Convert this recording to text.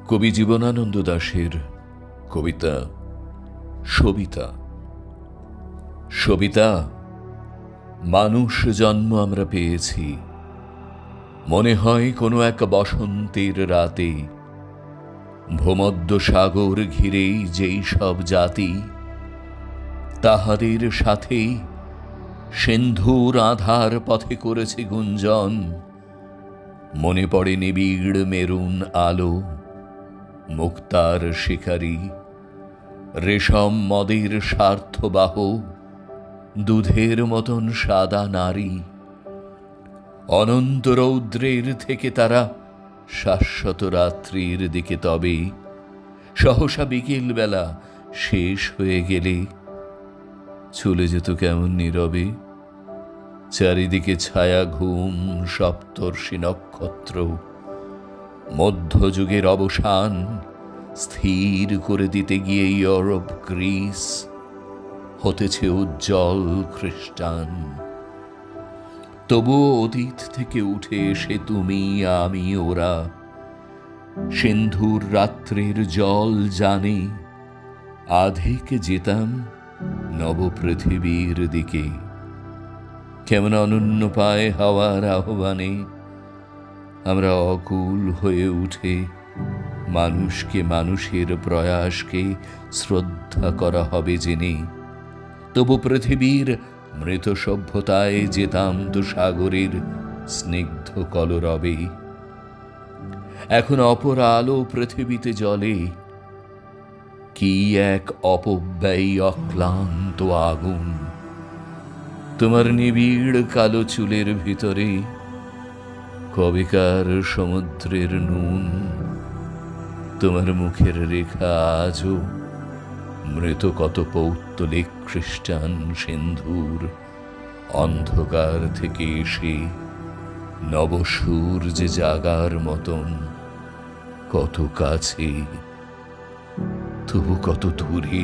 কবি জীবনানন্দ দাশের কবিতা সবিতা। সবিতা, মানুষ জন্ম আমরা পেয়েছি মনে হয় কোনো এক বসন্তের রাতে। ভূমধ্য সাগর ঘিরেই যেই সব জাতি, তাহাদের সাথেই সিন্ধুর আধার পথে করেছে গুঞ্জন। মনে পড়ে নিবিড় মেরুন আলো, মুক্তার শিকারী, রেশম মদের স্বার্থবাহ, দুধের মতন সাদা নারী। অনন্ত রৌদ্রের থেকে তারা শাশ্বত রাত্রির দিকে তবে সহসা বিকেল বেলা শেষ হয়ে গেলে চলে যেত কেমন নীরবে। চারিদিকে ছায়া ঘুম, সপ্তর্ষি নক্ষত্র মধ্যযুগের অবসান স্থির করে দিতে গিয়ে ইউরোপ গ্রিস হতেছে উজ্জ্বল খ্রিস্টান। তবুও অতীত থেকে উঠে এসে তুমি আমি ওরা সিন্ধুর রাত্রির জল জানে আধিক যেতাম নবপৃথিবীর দিকে। কেমন অনন্য পায় হাওয়ার আহ্বানে আমরা অকুল হয়ে উঠে মানুষকে, মানুষের প্রয়াসকে শ্রদ্ধা করা হবে জেনে। তবু পৃথিবীর মৃত সভ্যতায় যেতাম তো সাগরের স্নিগ্ধ কলরবে। এখন অপর আলো পৃথিবীতে জ্বলে, কি এক অপব্যয়ী অক্লান্ত আগুন। তোমার নিবিড় কালো চুলের ভিতরে কবেকার সমুদ্রের নুন। তোমার মুখের রেখা আজও মৃত কত পৌত্তলিক খ্রিস্টান সিন্ধুর অন্ধকার থেকে এসে নবসূর্য জাগার মতন কত কাছে তবু কত দূরে।